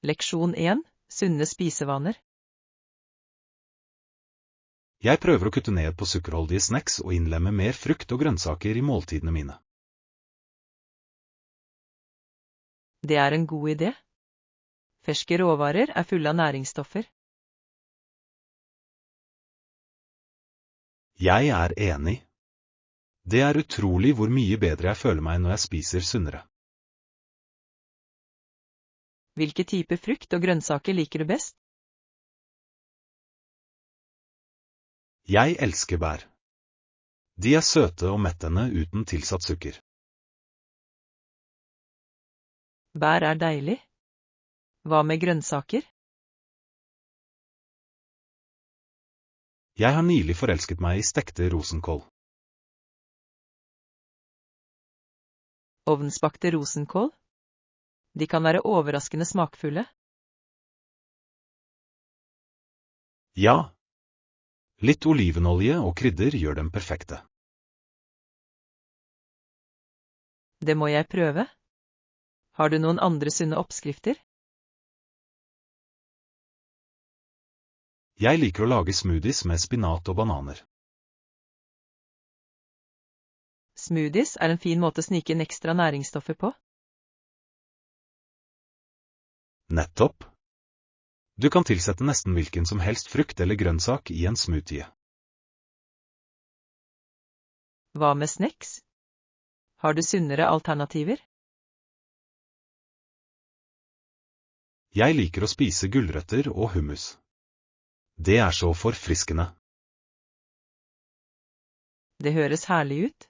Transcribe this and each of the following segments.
Leksjon 1. Sunne spisevaner. Jeg prøver å kutte ned på sukkerholdige snacks og innlemme mer frukt og grønnsaker i måltidene mine. Det er en god idé. Ferske råvarer er fulle av næringsstoffer. Jeg er enig. Det er utrolig hvor mye bedre jeg føler meg når jeg spiser sunnere. Hvilke typer frukt og grønnsaker liker du best? Jeg elsker bær. De er søte og mettende uten tilsatt sukker. Bær er deilig. Hva med grønnsaker? Jeg har nylig forelsket meg i stekte rosenkål. Ovnsbakte rosenkål? De kan være overraskende smakfulle. Ja. Litt olivenolje og krydder gjør dem perfekte. Det må jeg prøve. Har du noen andre sunne oppskrifter? Jeg liker å lage smoothies med spinat og bananer. Smoothies er en fin måte å snike inn ekstra næringsstoffer på. Nettopp. Du kan tilsette nesten hvilken som helst frukt eller grønnsak i en smoothie. Hva med snacks? Har du sunnere alternativer? Jeg liker å spise gulrøtter og hummus. Det er så forfriskende. Det høres herlig ut.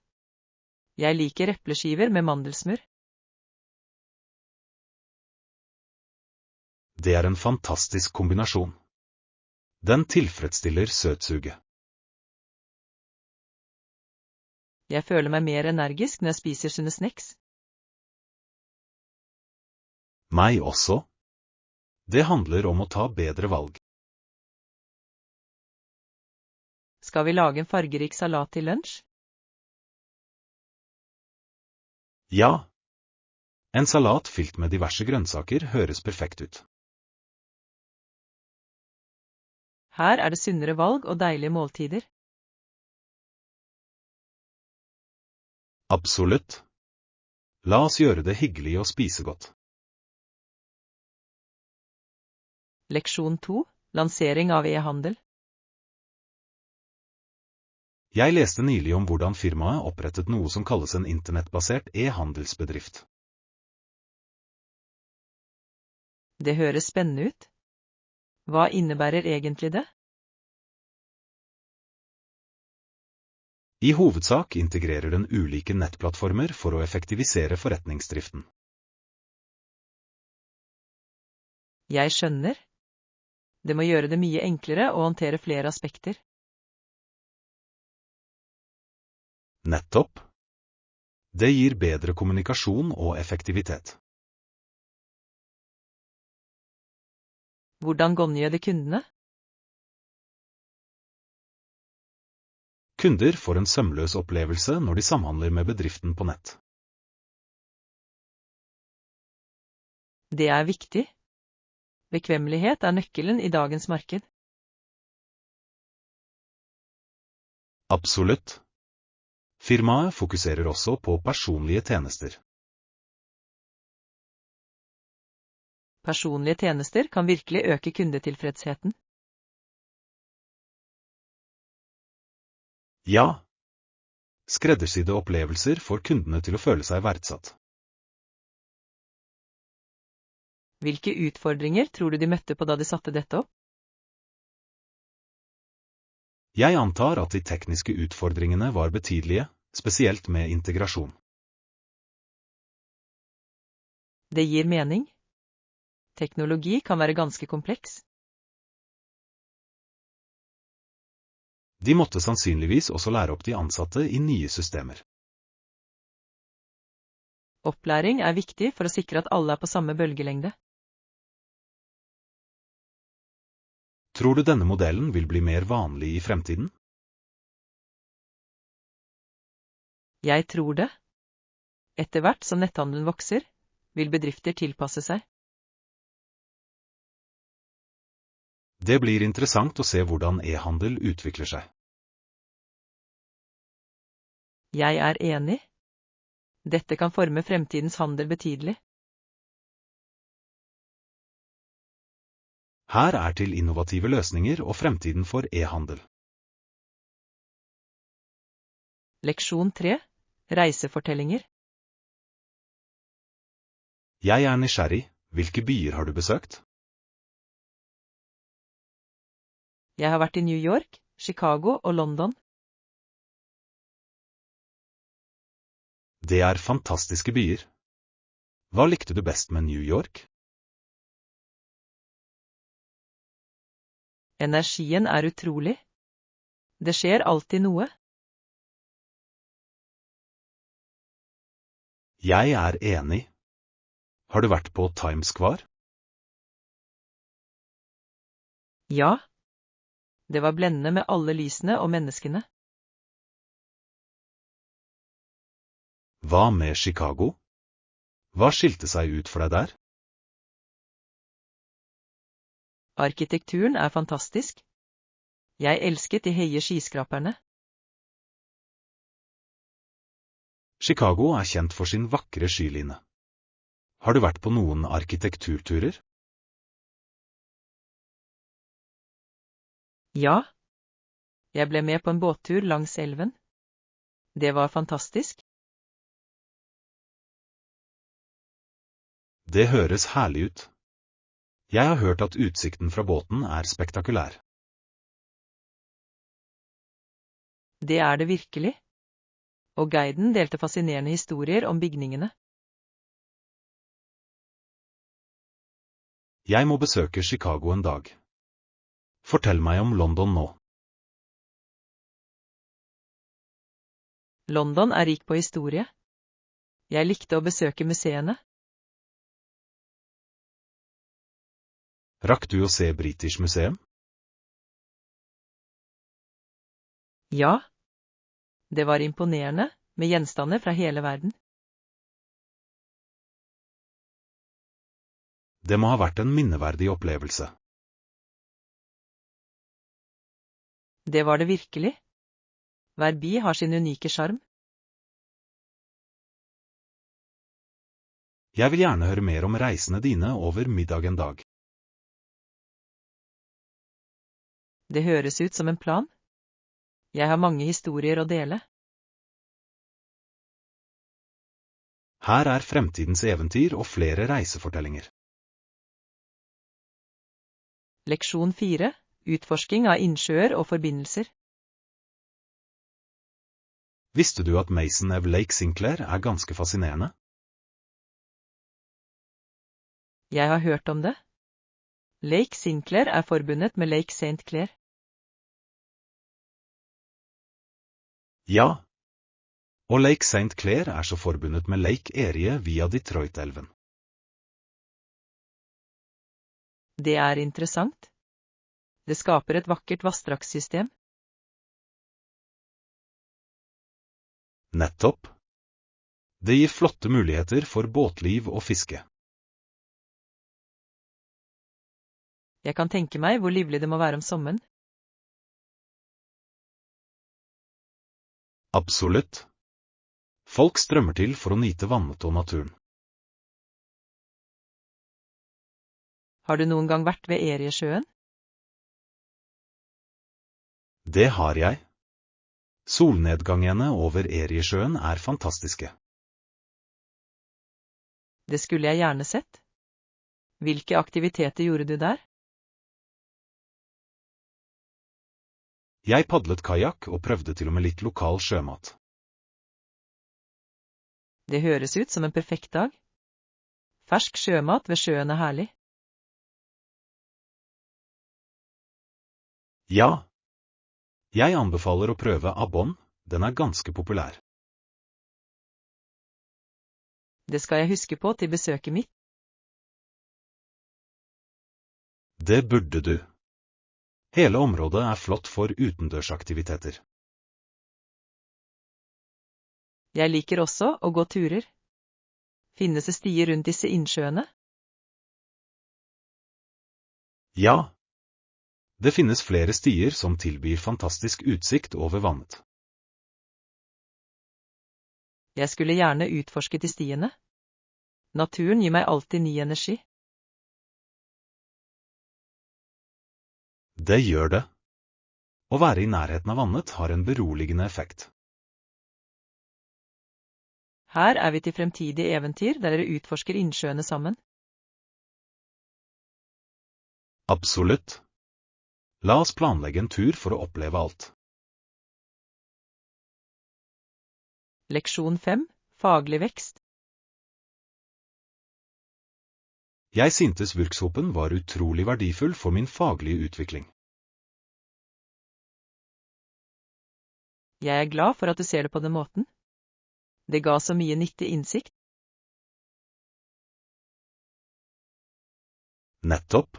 Jeg liker epleskiver med mandelsmør. Det er en fantastisk kombinasjon. Den tilfredsstiller søtsuget. Jeg føler meg mer energisk når jeg spiser sunne snacks. Meg også. Det handler om å ta bedre valg. Skal vi lage en fargerik salat til lunsj? Ja. En salat fylt med diverse grønnsaker høres perfekt ut. Her er det sunnere valg og deilige måltider. Absolutt. La oss gjøre det hyggelig å spise godt. Leksjon 2. Lansering av e-handel. Jeg leste nylig om hvordan firmaet opprettet noe som kalles en internettbasert e-handelsbedrift. Det høres spennende ut. Hva innebærer egentlig det? I hovedsak integrerer den ulike nettplattformer for å effektivisere forretningsdriften. Jeg skjønner. Det må gjøre det mye enklere å håndtere flere aspekter. Nettopp. Det gir bedre kommunikasjon og effektivitet. Hvordan godgjør det kundene? Kunder får en sømløs opplevelse når de samhandler med bedriften på nett. Det er viktig. Bekvemmelighet er nøkkelen i dagens marked. Absolutt. Firmaet fokuserer også på personlige tjenester. Personlige tjenester kan virkelig øke kundetilfredsheten. Ja. Skreddersydde opplevelser får kundene til å føle seg verdsatt. Hvilke utfordringer tror du de møtte på da de satte dette opp? Jeg antar at de tekniske utfordringene var betydelige, spesielt med integrasjon. Det gir mening. Teknologi kan være ganske kompleks. De måtte sannsynligvis også lære opp de ansatte i nye systemer. Opplæring er viktig for å sikre at alle er på samme bølgelengde. Tror du denne modellen vil bli mer vanlig i fremtiden? Jeg tror det. Etter hvert som netthandelen vokser, vil bedrifter tilpasse seg. Det blir interessant å se hvordan e-handel utvikler seg. Jeg er enig. Dette kan forme fremtidens handel betydelig. Her er til innovative løsninger og fremtiden for e-handel. Leksjon 3. Reisefortellinger. Jeg er nysgjerrig. Hvilke byer har du besøkt? Jeg har vært i New York, Chicago og London. Det er fantastiske byer. Hva likte du best med New York? Energien er utrolig. Det skjer alltid noe. Jeg er enig. Har du vært på Times Square? Ja. Det var blendende med alle lysene og menneskene. Hva med Chicago? Hva skilte seg ut for deg der? Arkitekturen er fantastisk. Jeg elsket de høye skyskraperne. Chicago er kjent for sin vakre skyline. Har du vært på noen arkitekturturer? Ja. Jeg ble med på en båttur langs elven. Det var fantastisk. Det høres herlig ut. Jeg har hørt at utsikten fra båten er spektakulær. Det er det virkelig. Og guiden delte fascinerende historier om bygningene. Jeg må besøke Chicago en dag. Fortell meg om London nå. London er rik på historie. Jeg likte å besøke museene. Rakk du å se British Museum? Ja. Det var imponerende, med gjenstander fra hele verden. Det må ha vært en minneverdig opplevelse. Det var det virkelig. Hver by har sin unike sjarm. Jeg vil gjerne høre mer om reisene dine over middag en dag. Det høres ut som en plan. Jeg har mange historier å dele. Her er fremtidens eventyr og flere reisefortellinger. Leksjon 4. Utforsking av innsjøer og forbindelser. Visste du at Mason of Lake Sinclair er ganske fascinerende? Jeg har hørt om det. Lake Sinclair er forbundet med Lake St. Clair. Ja. Og Lake St. Clair er så forbundet med Lake Erie via Detroit-elven. Det er interessant. Det skaper et vakkert vassdragssystem. Nettopp. Det gir flotte muligheter for båtliv og fiske. Jeg kan tenke meg hvor livlig det må være om sommeren. Absolutt. Folk strømmer til for å nyte vannet og naturen. Har du noen gang vært ved Eriesjøen? Det har jeg. Solnedgangene over Eriesjøen er fantastiske. Det skulle jeg gjerne sett. Hvilke aktiviteter gjorde du der? Jeg padlet kajakk og prøvde til og med litt lokal sjømat. Det høres ut som en perfekt dag. Fersk sjømat ved sjøen er herlig. Ja. Jeg anbefaler å prøve abbon, den er ganske populær. Det skal jeg huske på til besøket mitt. Det burde du. Hele området er flott for utendørsaktiviteter. Jeg liker også å gå turer. Finnes det stier rundt disse innsjøene? Ja. Det finnes flere stier som tilbyr fantastisk utsikt over vannet. Jeg skulle gjerne utforske de stiene. Naturen gir meg alltid ny energi. Det gjør det. Å være i nærheten av vannet har en beroligende effekt. Her er vi til fremtidige eventyr der dere utforsker innsjøene sammen. Absolutt. La oss planlegge en tur for å oppleve alt. Leksjon 5. Faglig vekst. Jeg syntes workshopen var utrolig verdifull for min faglige utvikling. Jeg er glad for at du ser det på den måten. Det ga så mye nyttig innsikt. Nettopp.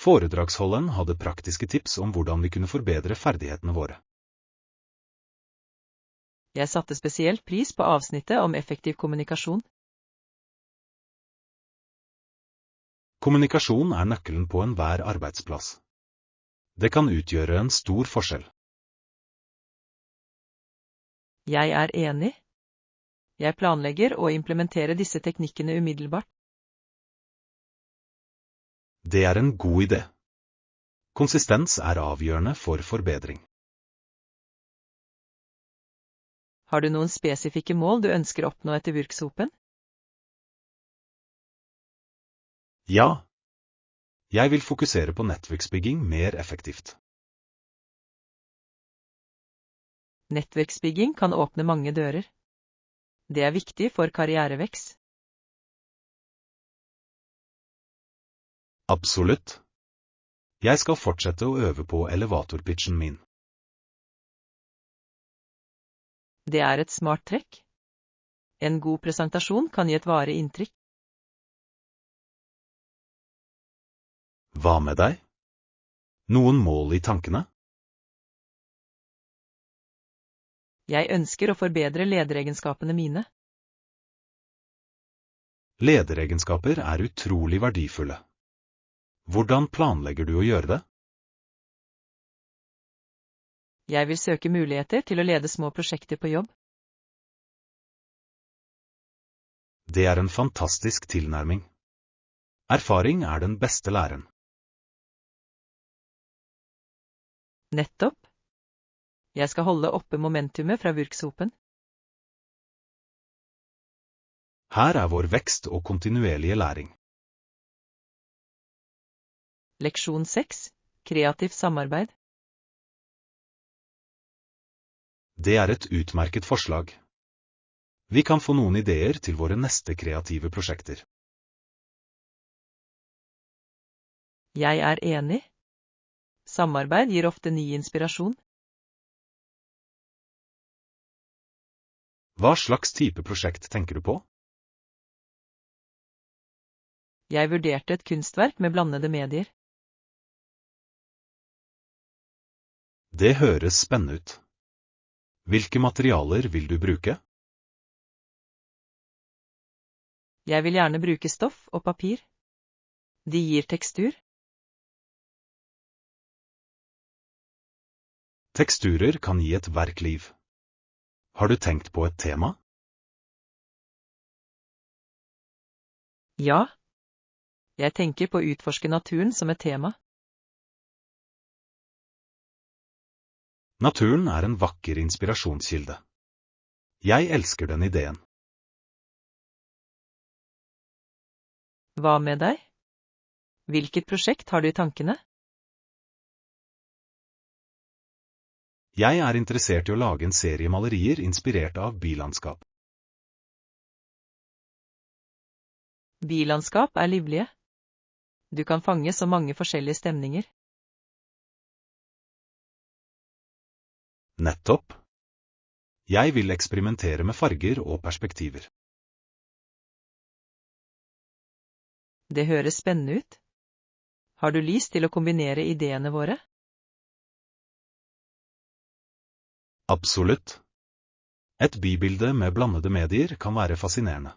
Foredragsholderen hadde praktiske tips om hvordan vi kunne forbedre ferdighetene våre. Jeg satte spesielt pris på avsnittet om effektiv kommunikasjon. Kommunikasjon er nøkkelen på enhver arbeidsplass. Det kan utgjøre en stor forskjell. Jeg er enig. Jeg planlegger å implementere disse teknikkene umiddelbart. Det er en god idé. Konsistens er avgjørende for forbedring. Har du noen spesifikke mål du ønsker å oppnå etter workshopen? Ja. Jeg vil fokusere på nettverksbygging mer effektivt. Nettverksbygging kan åpne mange dører. Det er viktig for karrierevekst. Absolutt. Jeg skal fortsette å øve på elevatorpitchen min. Det er et smart trekk. En god presentasjon kan gi et varig inntrykk. Hva med deg? Noen mål i tankene? Jeg ønsker å forbedre lederegenskapene mine. Lederegenskaper er utrolig verdifulle. Hvordan planlegger du å gjøre det? Jeg vil søke muligheter til å lede små prosjekter på jobb. Det er en fantastisk tilnærming. Erfaring er den beste læren. Nettopp. Jeg skal holde oppe momentumet fra workshopen. Her er vår vekst og kontinuerlige læring. Leksjon 6. Kreativt samarbeid. Det er et utmerket forslag. Vi kan få noen ideer til våre neste kreative prosjekter. Jeg er enig. Samarbeid gir ofte ny inspirasjon. Hva slags type prosjekt tenker du på? Jeg vurderte et kunstverk med blandede medier. Det høres spennende ut. Hvilke materialer vil du bruke? Jeg vil gjerne bruke stoff og papir. De gir tekstur. Teksturer kan gi et verk liv. Har du tenkt på et tema? Ja. Jeg tenker på å utforske naturen som et tema. Naturen er en vakker inspirasjonskilde. Jeg elsker den ideen. Hva med deg? Hvilket prosjekt har du i tankene? Jeg er interessert i å lage en serie malerier inspirert av bylandskap. Bylandskap er livlige. Du kan fange så mange forskjellige stemninger. Nettopp. Jeg vil eksperimentere med farger og perspektiver. Det høres spennende ut. Har du lyst til å kombinere ideene våre? Absolutt. Et bybilde med blandede medier kan være fascinerende.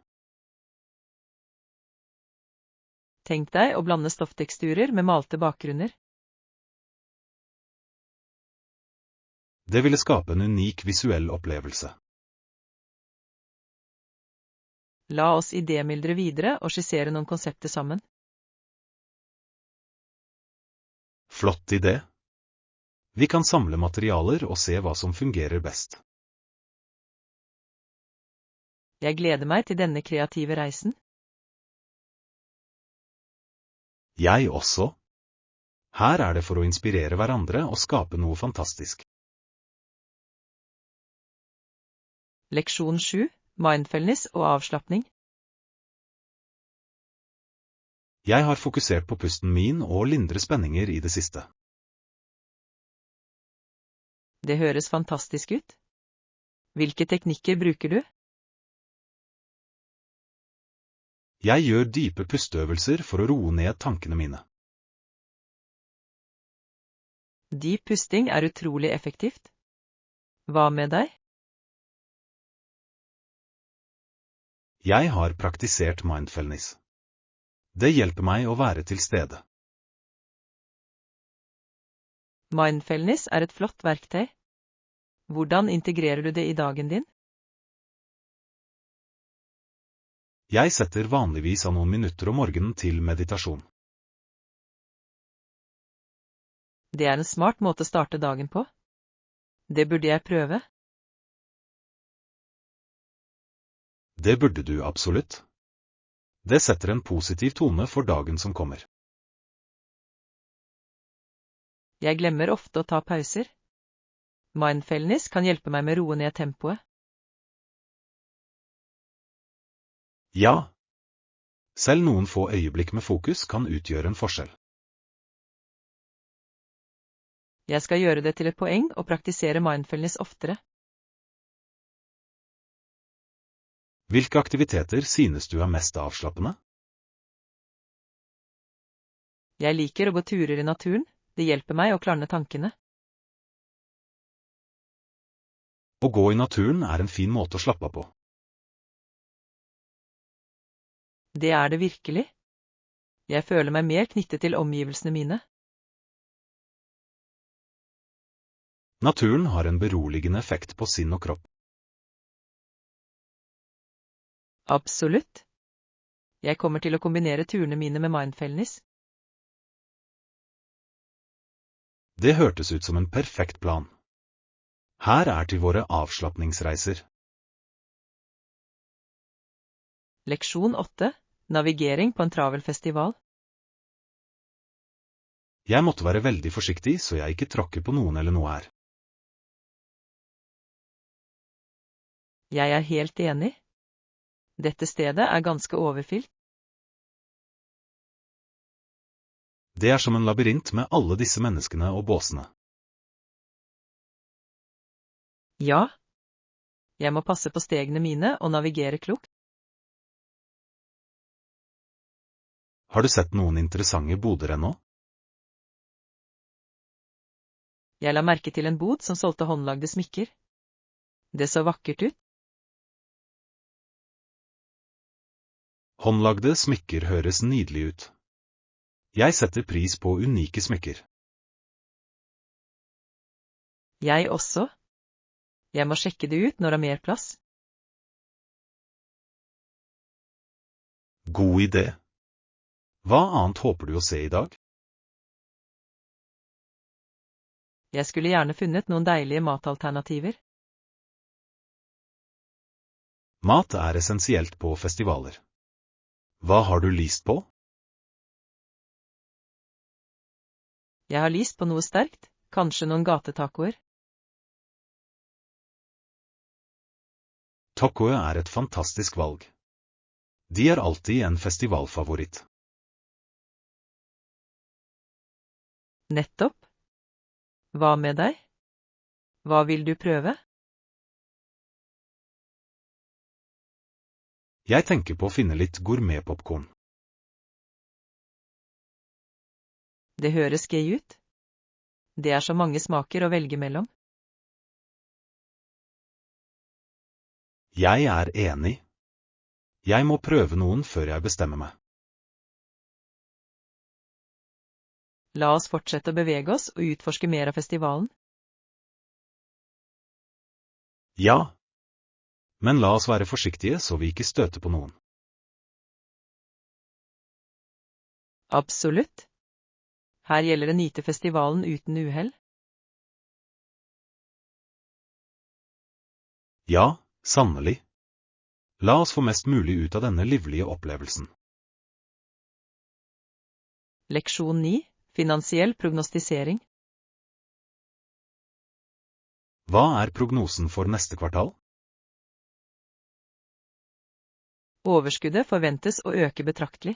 Tenk deg å blande stoffteksturer med malte bakgrunner. Det ville skape en unik visuell opplevelse. La oss idémyldre videre og skissere noen konsepter sammen. Flott idé. Vi kan samle materialer og se hva som fungerer best. Jeg gleder meg til denne kreative reisen. Jeg også. Her er det for å inspirere hverandre og skape noe fantastisk. Leksjon 7. Mindfulness og avslapping. Jeg har fokusert på pusten min og lindre spenninger i det siste. Det høres fantastisk ut. Hvilke teknikker bruker du? Jeg gjør dype pusteøvelser for å roe ned tankene mine. Dyp pusting er utrolig effektivt. Hva med deg? Jeg har praktisert mindfulness. Det hjelper meg å være til stede. Mindfulness er et flott verktøy. Hvordan integrerer du det i dagen din? Jeg setter vanligvis av noen minutter om morgenen til meditasjon. Det er en smart måte å starte dagen på. Det burde jeg prøve. Det burde du absolutt. Det setter en positiv tone for dagen som kommer. Jeg glemmer ofte å ta pauser. Mindfulness kan hjelpe meg med å roe ned tempoet. Ja. Selv noen få øyeblikk med fokus kan utgjøre en forskjell. Jeg skal gjøre det til et poeng å praktisere mindfulness oftere. Hvilke aktiviteter synes du er mest avslappende? Jeg liker å gå turer i naturen. Det hjelper meg å klarne tankene. Å gå i naturen er en fin måte å slappe av på. Det er det virkelig. Jeg føler meg mer knyttet til omgivelsene mine. Naturen har en beroligende effekt på sinn og kropp. Absolutt. Jeg kommer til å kombinere turene mine med mindfulness. Det hørtes ut som en perfekt plan. Her er til våre avslapningsreiser. Leksjon 8. Navigering på en travel festival. Jeg måtte være veldig forsiktig så jeg ikke tråkker på noen eller noe her. Jeg er helt enig. Dette stedet er ganske overfylt. Det er som en labyrint med alle disse menneskene og båsene. Ja. Jeg må passe på stegene mine og navigere klokt. Har du sett noen interessante boder ennå? Jeg la merke til en bod som solgte håndlagde smykker. Det så vakkert ut. Håndlagde smykker høres nydelig ut. Jeg setter pris på unike smykker. Jeg også. Jeg må sjekke det ut når det er mer plass. God idé. Hva annet håper du å se i dag? Jeg skulle gjerne funnet noen deilige matalternativer. Mat er essensielt på festivaler. Hva har du lyst på? Jeg har lyst på noe sterkt, kanskje noen gatetacoer. Tacoe er et fantastisk valg. De er alltid en festivalfavoritt. Nettopp. Hva med deg? Hva vil du prøve? Jeg tenker på å finne litt gourmetpopcorn. Det høres gøy ut. Det er så mange smaker å velge mellom. Jeg er enig. Jeg må prøve noen før jeg bestemmer meg. La oss fortsette å bevege oss og utforske mer av festivalen. Ja, men la oss være forsiktige så vi ikke støter på noen. Absolutt. Her gjelder det nyte festivalen uten uhell. Ja, sannelig. La oss få mest mulig ut av denne livlige opplevelsen. Leksjon 9. Finansiell prognostisering. Hva er prognosen for neste kvartal? Overskuddet forventes å øke betraktelig.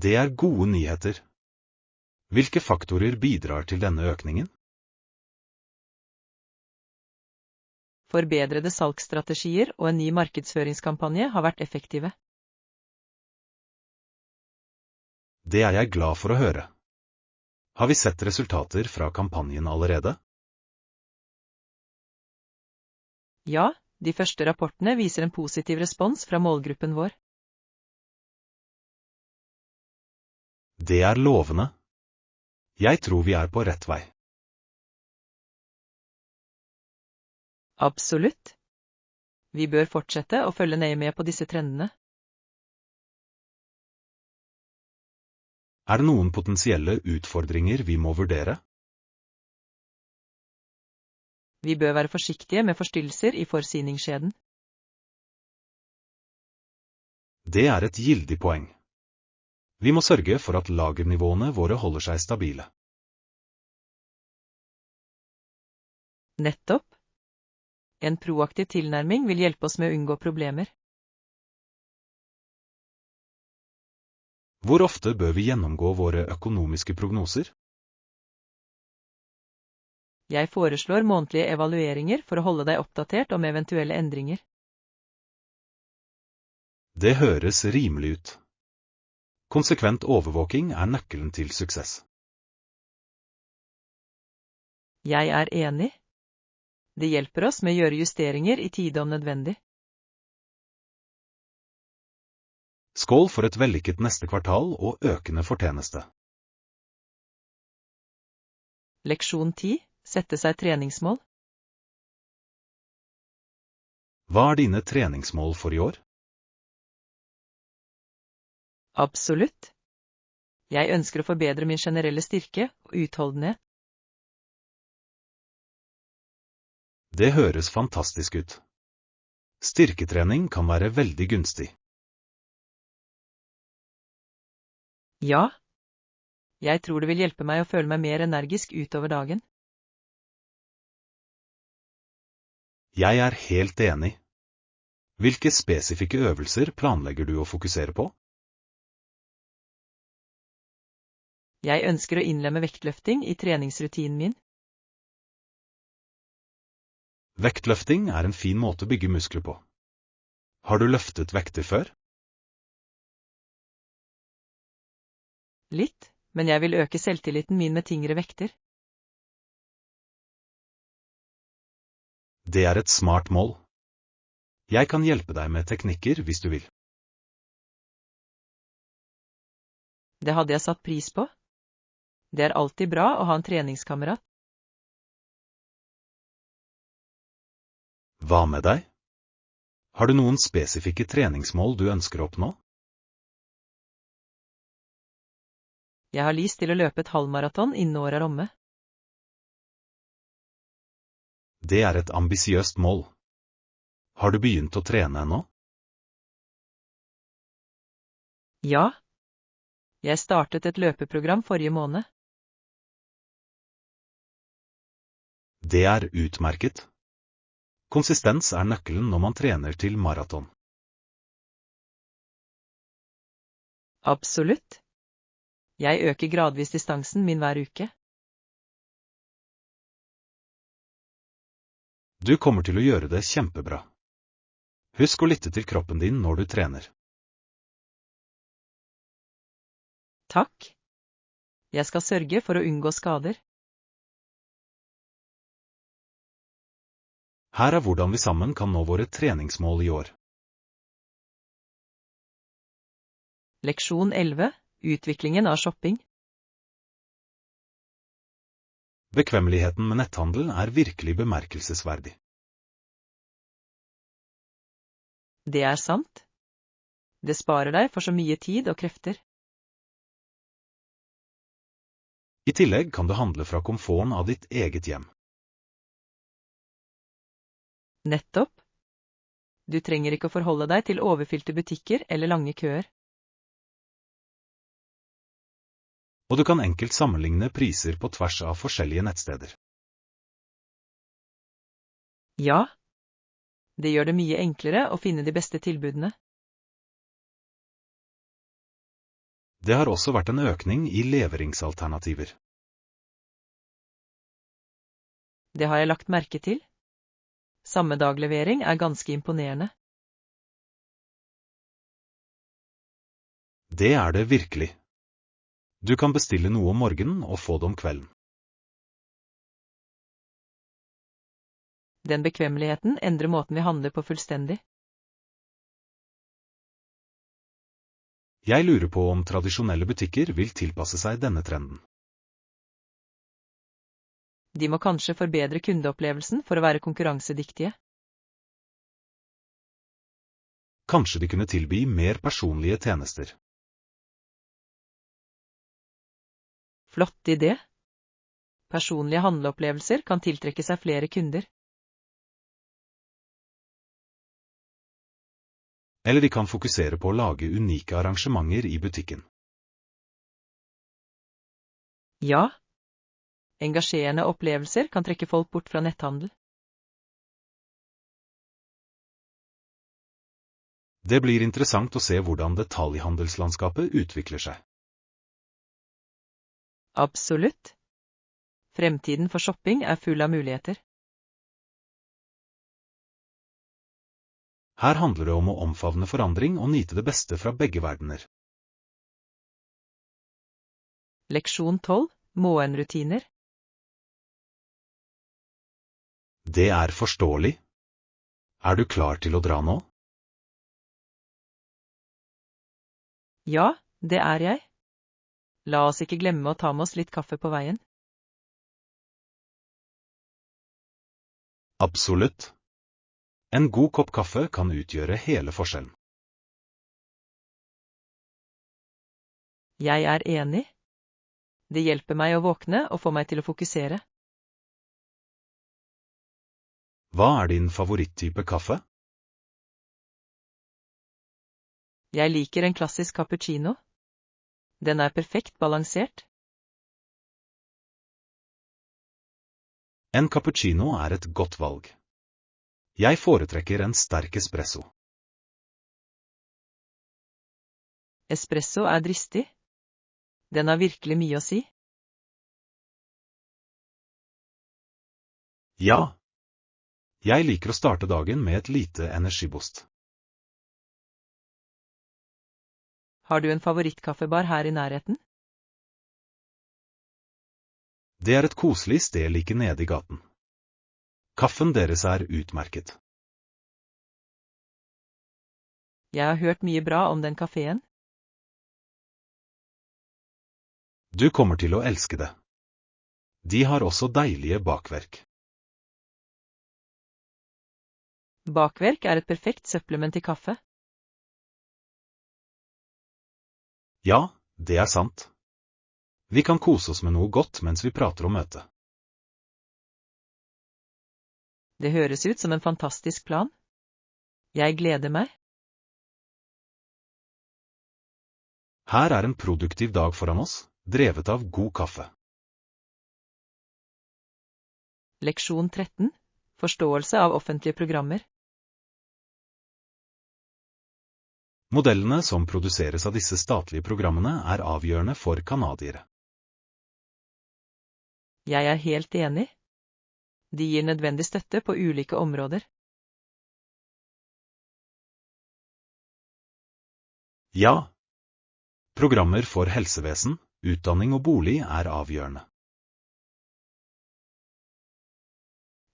Det er gode nyheter. Hvilke faktorer bidrar til denne økningen? Forbedrede salgsstrategier og en ny markedsføringskampanje har vært effektive. Det er jeg glad for å høre. Har vi sett resultater fra kampanjen allerede? Ja, de første rapportene viser en positiv respons fra målgruppen vår. Det er lovende. Jeg tror vi er på rett vei. Absolutt. Vi bør fortsette å følge nøye med på disse trendene. Er det noen potensielle utfordringer vi må vurdere? Vi bør være forsiktige med forstyrrelser i forsyningskjeden. Det er et gildig poeng. Vi må sørge for at lagernivåene våre holder seg stabile. Nettopp. En proaktiv tilnærming vil hjelpe oss med å unngå problemer. Hvor ofte bør vi gjennomgå våre økonomiske prognoser? Jeg foreslår månedlige evalueringer for å holde deg oppdatert om eventuelle endringer. Det høres rimelig ut. Konsekvent overvåking er nøkkelen til suksess. Jeg er enig. Det hjelper oss med å gjøre justeringer i tide om nødvendig. Skål for et vellykket neste kvartal og økende fortjeneste. Leksjon 10. Sette seg treningsmål. Hva er dine treningsmål for i år? Absolutt. Jeg ønsker å forbedre min generelle styrke og utholdenhet. Det høres fantastisk ut. Styrketrening kan være veldig gunstig. Ja. Jeg tror det vil hjelpe meg å føle meg mer energisk utover dagen. Jeg er helt enig. Hvilke spesifikke øvelser planlegger du å fokusere på? Jeg ønsker å innlemme vektløfting i treningsrutinen min. Vektløfting er en fin måte å bygge muskler på. Har du løftet vekter før? Litt, men jeg vil øke selvtilliten min med tyngre vekter. Det er et smart mål. Jeg kan hjelpe deg med teknikker hvis du vil. Det hadde jeg satt pris på. Det er alltid bra å ha en treningskamerat. Hva med deg? Har du noen spesifikke treningsmål du ønsker å oppnå? Jeg har lyst til å løpe et halvmaraton innen året er omme. Det er et ambisiøst mål. Har du begynt å trene ennå? Ja. Jeg startet et løpeprogram forrige måned. Det er utmerket. Konsistens er nøkkelen når man trener til maraton. Absolutt. Jeg øker gradvis distansen min hver uke. Du kommer til å gjøre det kjempebra. Husk å lytte til kroppen din når du trener. Takk. Jeg skal sørge for å unngå skader. Her er hvordan vi sammen kan nå våre treningsmål i år. Leksjon 11. Utviklingen av shopping. Bekvemmeligheten med netthandel er virkelig bemerkelsesverdig. Det er sant. Det sparer deg for så mye tid og krefter. I tillegg kan du handle fra komforten av ditt eget hjem. Nettopp. Du trenger ikke å forholde deg til overfylte butikker eller lange køer. Og du kan enkelt sammenligne priser på tvers av forskjellige nettsteder. Ja, det gjør det mye enklere å finne de beste tilbudene. Det har også vært en økning i leveringsalternativer. Det har jeg lagt merke til. Samme daglevering er ganske imponerende. Det er det virkelig. Du kan bestille noe om morgenen og få det om kvelden. Den bekvemmeligheten endrer måten vi handler på fullstendig. Jeg lurer på om tradisjonelle butikker vil tilpasse seg denne trenden. De må kanskje forbedre kundeopplevelsen for å være konkurransedyktige. Kanskje de kunne tilby mer personlige tjenester. Flott idé. Personlige handleopplevelser kan tiltrekke seg flere kunder. Eller de kan fokusere på å lage unike arrangementer i butikken. Ja. Engasjerende opplevelser kan trekke folk bort fra netthandel. Det blir interessant å se hvordan detaljhandelslandskapet utvikler seg. Absolutt. Fremtiden for shopping er full av muligheter. Her handler det om å omfavne forandring og nyte det beste fra begge verdener. Leksjon 12. Morgenrutiner. Det er forståelig. Er du klar til å dra nå? Ja, det er jeg. La oss ikke glemme å ta med oss litt kaffe på veien. Absolutt. En god kopp kaffe kan utgjøre hele forskjellen. Jeg er enig. Det hjelper meg å våkne og få meg til å fokusere. Hva er din favoritttype kaffe? Jeg liker en klassisk cappuccino. Den er perfekt balansert. En cappuccino er et godt valg. Jeg foretrekker en sterk espresso. Espresso er dristig. Den har virkelig mye å si. Ja. Jeg liker å starte dagen med et lite energiboost. Har du en favorittkaffebar her i nærheten? Det er et koselig sted like nede i gaten. Kaffen deres er utmerket. Jeg har hørt mye bra om den kafeen. Du kommer til å elske det. De har også deilige bakverk. Bakverk er et perfekt supplement til kaffe. Ja, det er sant. Vi kan kose oss med noe godt mens vi prater om møtet. Det høres ut som en fantastisk plan. Jeg gleder meg. Her er en produktiv dag foran oss, drevet av god kaffe. Leksjon 13. Forståelse av offentlige programmer. Modellene som produseres av disse statlige programmene er avgjørende for kanadiere. Jeg er helt enig. De gir nødvendig støtte på ulike områder. Ja. Programmer for helsevesen, utdanning og bolig er avgjørende.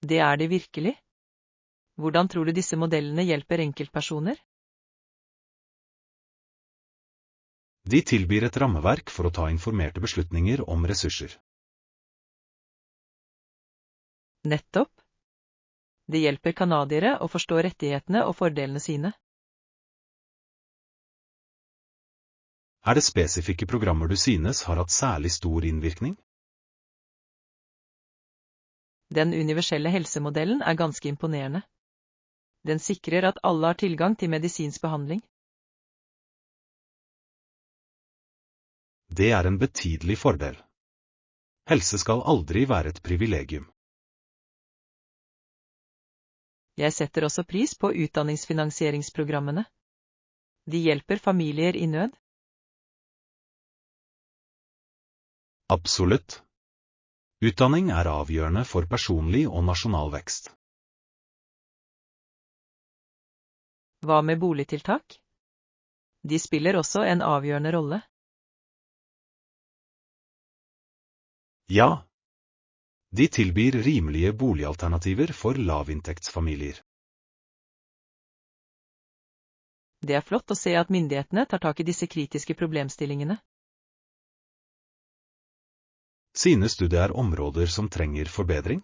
Det er de virkelig. Hvordan tror du disse modellene hjelper enkeltpersoner? De tilbyr et rammeverk for å ta informerte beslutninger om ressurser. Nettopp. Det hjelper kanadiere å forstå rettighetene og fordelene sine. Er det spesifikke programmer du synes har hatt særlig stor innvirkning? Den universelle helsemodellen er ganske imponerende. Den sikrer at alle har tilgang til medisinsk behandling. Det er en betydelig fordel. Helse skal aldri være et privilegium. Jeg setter også pris på utdanningsfinansieringsprogrammene. De hjelper familier i nød. Absolutt. Utdanning er avgjørende for personlig og nasjonal vekst. Hva med boligtiltak? De spiller også en avgjørende rolle. Ja. De tilbyr rimelige boligalternativer for lavinntektsfamilier. Det er flott å se at myndighetene tar tak i disse kritiske problemstillingene. Synes du det er områder som trenger forbedring?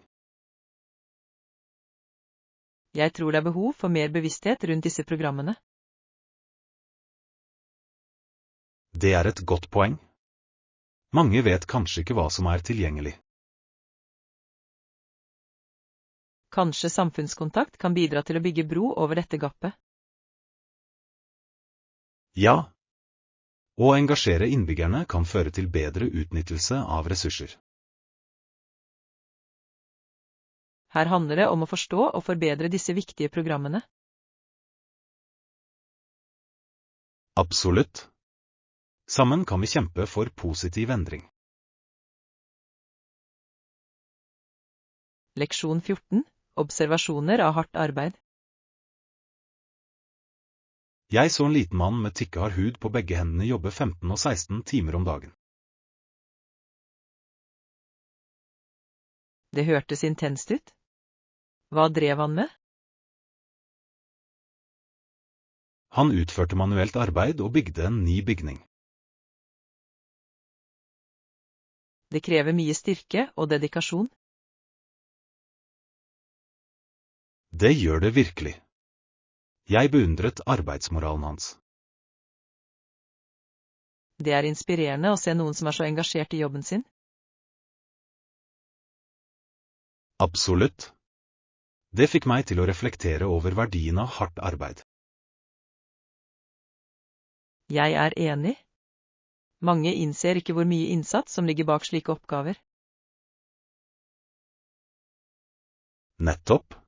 Jeg tror det er behov for mer bevissthet rundt disse programmene. Det er et godt poeng. Mange vet kanskje ikke hva som er tilgjengelig. Kanskje samfunnskontakt kan bidra til å bygge bro over dette gapet. Ja. Å engasjere innbyggerne kan føre til bedre utnyttelse av ressurser. Her handler det om å forstå og forbedre disse viktige programmene. Absolutt. Sammen kan vi kjempe for positiv endring. Leksjon 14. Observasjoner av hardt arbeid. Jeg så en liten mann med tykkehard hud på begge hendene jobbe 15 og 16 timer om dagen. Det hørtes intenst ut. Hva drev han med? Han utførte manuelt arbeid og bygde en ny bygning. Det krever mye styrke og dedikasjon. Det gjør det virkelig. Jeg beundret arbeidsmoralen hans. Det er inspirerende å se noen som er så engasjert i jobben sin. Absolutt. Det fikk meg til å reflektere over verdien av hardt arbeid. Jeg er enig. Mange innser ikke hvor mye innsats som ligger bak slike oppgaver. Nettopp.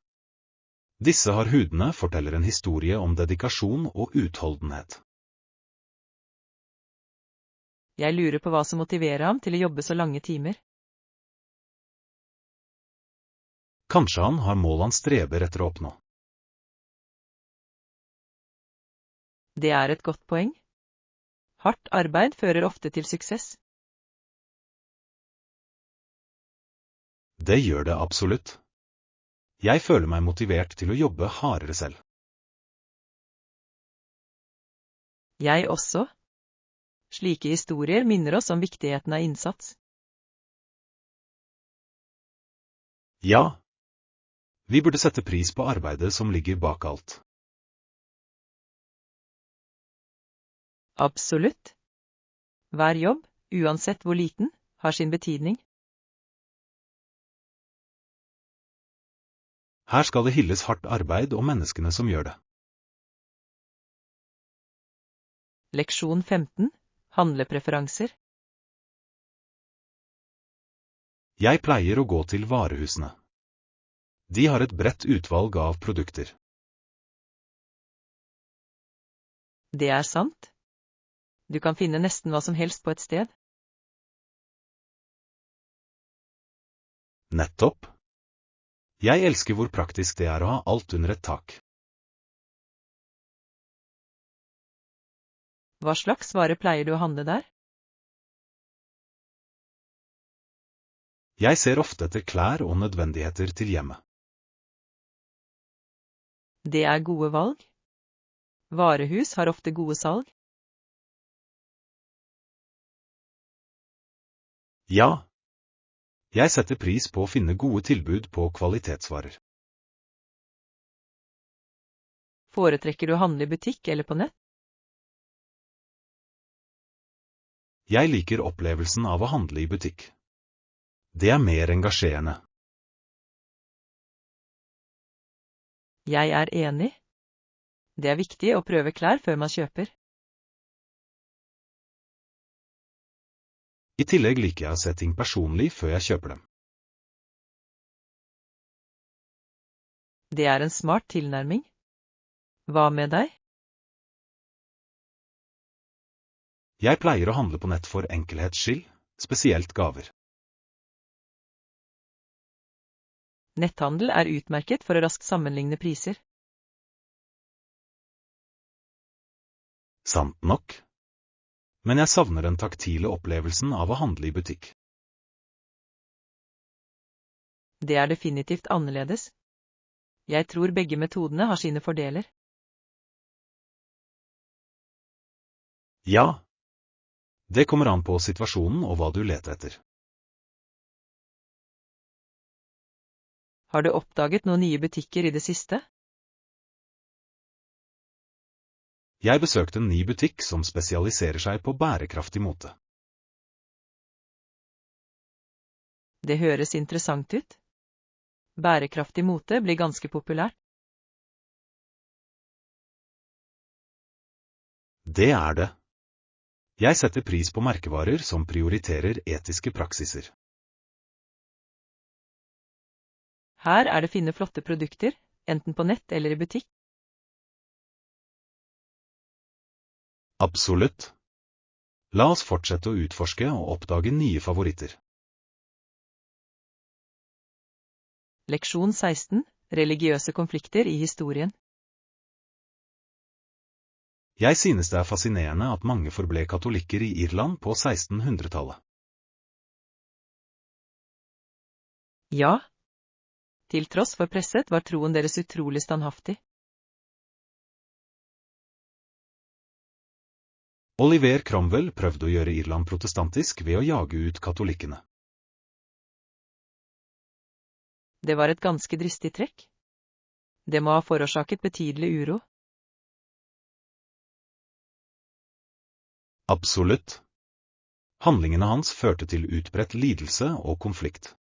Disse har hudene forteller en historie om dedikasjon og utholdenhet. Jeg lurer på hva som motiverer ham til å jobbe så lange timer. Kanskje han har mål han streber etter å oppnå. Det er et godt poeng. Hardt arbeid fører ofte til suksess. Det gjør det absolutt. Jeg føler meg motivert til å jobbe hardere selv. Jeg også. Slike historier minner oss om viktigheten av innsats. Ja. Vi burde sette pris på arbeidet som ligger bak alt. Absolutt. Hver jobb, uansett hvor liten, har sin betydning. Her skal det hylles hardt arbeid og menneskene som gjør det. Leksjon 15. Handlepreferanser. Jeg pleier å gå til varehusene. De har et bredt utvalg av produkter. Det er sant. Du kan finne nesten hva som helst på et sted. Nettopp. Jeg elsker hvor praktisk det er å ha alt under et tak. Hva slags varer pleier du å handle der? Jeg ser ofte etter klær og nødvendigheter til hjemmet. Det er gode valg. Varehus har ofte gode salg. Ja. Jeg setter pris på å finne gode tilbud på kvalitetsvarer. Foretrekker du å handle i butikk eller på nett? Jeg liker opplevelsen av å handle i butikk. Det er mer engasjerende. Jeg er enig. Det er viktig å prøve klær før man kjøper. I tillegg liker jeg å se ting personlig før jeg kjøper dem. Det er en smart tilnærming. Hva med deg? Jeg pleier å handle på nett for enkelhets skyld, spesielt gaver. Netthandel er utmerket for å raskt sammenligne priser. Sant nok. Men jeg savner den taktile opplevelsen av å handle i butikk. Det er definitivt annerledes. Jeg tror begge metodene har sine fordeler. Ja. Det kommer an på situasjonen og hva du leter etter. Har du oppdaget noen nye butikker i det siste? Jeg besøkte en ny butikk som spesialiserer seg på bærekraftig mote. Det høres interessant ut. Bærekraftig mote blir ganske populært. Det er det. Jeg setter pris på merkevarer som prioriterer etiske praksiser. Her er det finne flotte produkter, enten på nett eller i butikk. Absolutt. La oss fortsette å utforske og oppdage nye favoritter. Leksjon 16. Religiøse konflikter i historien. Jeg synes det er fascinerende at mange forble katolikker i Irland på 1600-tallet. Ja. Til tross for presset var troen deres utrolig standhaftig. Oliver Cromwell prøvde å gjøre Irland protestantisk ved å jage ut katolikkene. Det var et ganske dristig trekk. Det må ha forårsaket betydelig uro. Absolutt. Handlingene hans førte til utbredt lidelse og konflikt.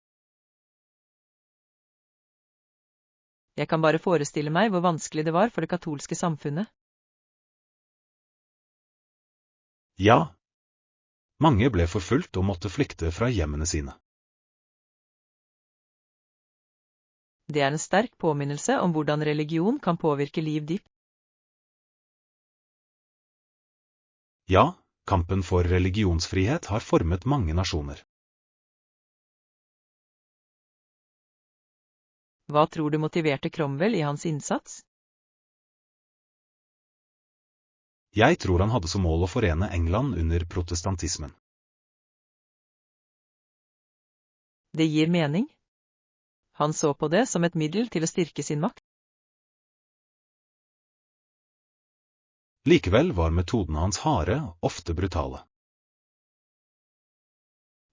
Jeg kan bare forestille meg hvor vanskelig det var for det katolske samfunnet. Ja. Mange ble forfulgt og måtte flykte fra hjemmene sine. Det er en sterk påminnelse om hvordan religion kan påvirke liv dypt. Ja, kampen for religionsfrihet har formet mange nasjoner. Hva tror du motiverte Cromwell i hans innsats? Jeg tror han hadde som mål å forene England under protestantismen. Det gir mening. Han så på det som et middel til å styrke sin makt. Likevel var metodene hans harde, ofte brutale.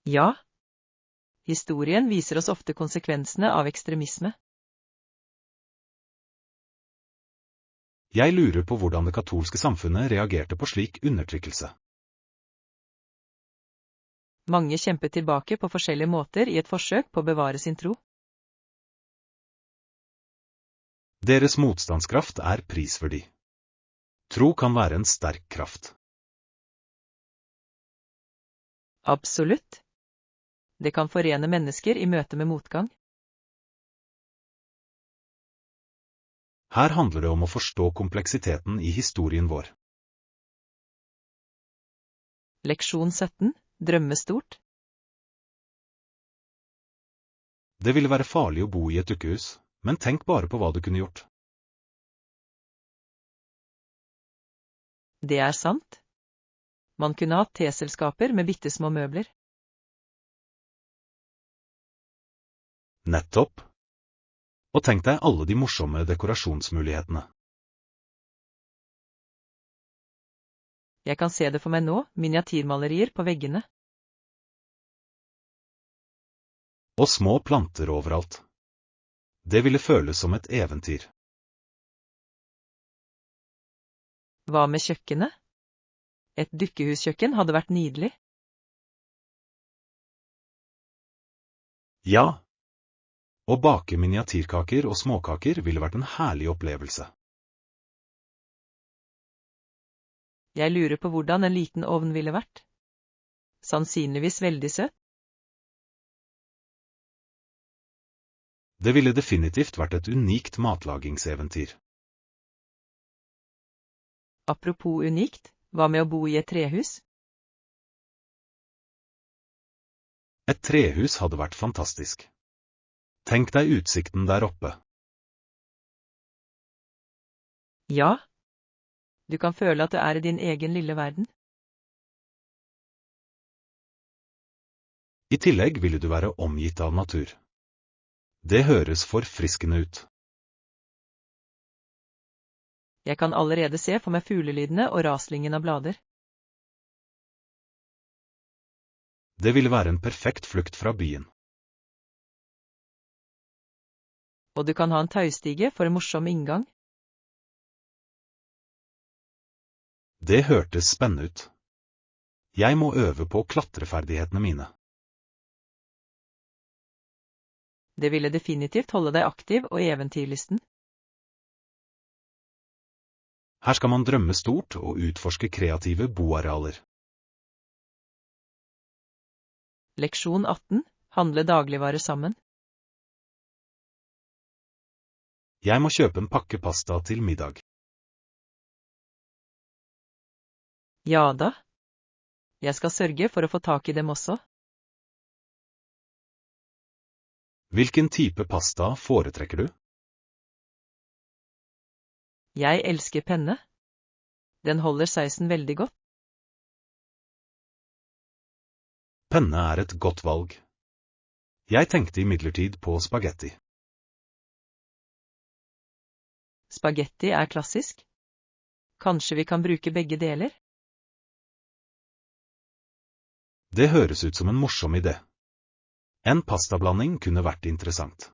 Ja. Historien viser oss ofte konsekvensene av ekstremisme. Jeg lurer på hvordan det katolske samfunnet reagerte på slik undertrykkelse. Mange kjempet tilbake på forskjellige måter i et forsøk på å bevare sin tro. Deres motstandskraft er prisverdig. Tro kan være en sterk kraft. Absolutt. Det kan forene mennesker i møte med motgang. Her handler det om å forstå kompleksiteten i historien vår. Leksjon 17. Drømme stort. Det ville være farlig å bo i et dukkehus, men tenk bare på hva du kunne gjort. Det er sant. Man kunne hatt teselskaper med bittesmå møbler. Nettopp. Og tenk deg alle de morsomme dekorasjonsmulighetene. Jeg kan se det for meg nå, miniatyrmalerier på veggene. Og små planter overalt. Det ville føles som et eventyr. Hva med kjøkkenet? Et dukkehuskjøkken hadde vært nydelig. Ja. Å bake miniatyrkaker og småkaker ville vært en herlig opplevelse. Jeg lurer på hvordan en liten ovn ville vært. Sannsynligvis veldig søt. Det ville definitivt vært et unikt matlagingseventyr. Apropos unikt, hva med å bo i et trehus? Et trehus hadde vært fantastisk. Tenk deg utsikten der oppe. Ja. Du kan føle at du er i din egen lille verden. I tillegg ville du være omgitt av natur. Det høres forfriskende ut. Jeg kan allerede se for meg fuglelydene og raslingen av blader. Det ville være en perfekt flukt fra byen. Og du kan ha en taustige for en morsom inngang. Det hørtes spennende ut. Jeg må øve på klatreferdighetene mine. Det ville definitivt holde deg aktiv og eventyrlysten. Her skal man drømme stort og utforske kreative boarealer. Leksjon 18. Handle dagligvarer sammen. Jeg må kjøpe en pakke pasta til middag. Ja da. Jeg skal sørge for å få tak i dem også. Hvilken type pasta foretrekker du? Jeg elsker penne. Den holder sausen veldig godt. Penne er et godt valg. Jeg tenkte imidlertid på spagetti. Spagetti er klassisk. Kanskje vi kan bruke begge deler? Det høres ut som en morsom idé. En pastablanding kunne vært interessant.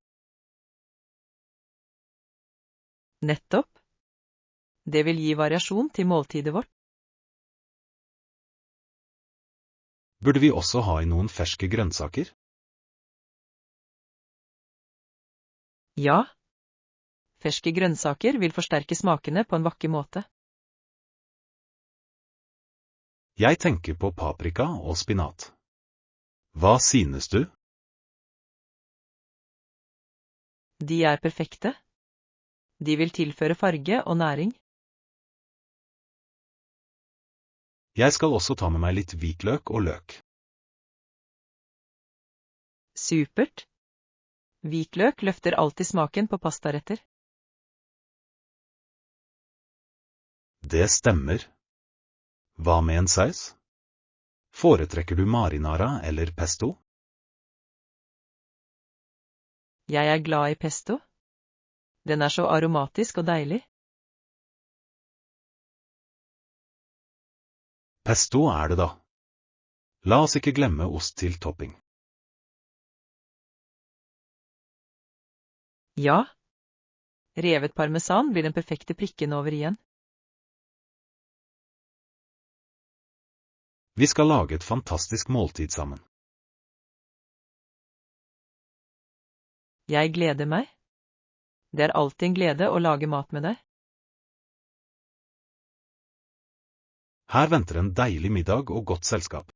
Nettopp. Det vil gi variasjon til måltidet vårt. Burde vi også ha i noen ferske grønnsaker? Ja. Ferske grønnsaker vil forsterke smakene på en vakker måte. Jeg tenker på paprika og spinat. Hva synes du? De er perfekte. De vil tilføre farge og næring. Jeg skal også ta med meg litt hvitløk og løk. Supert. Hvitløk løfter alltid smaken på pastaretter. Det stemmer. Hva med en saus? Foretrekker du marinara eller pesto? Jeg er glad i pesto. Den er så aromatisk og deilig. Pesto er det da. La oss ikke glemme ost til topping. Ja. Revet parmesan blir den perfekte prikken over igjen. Vi skal lage et fantastisk måltid sammen. Jeg gleder meg. Det er alltid en glede å lage mat med deg. Her venter en deilig middag og godt selskap.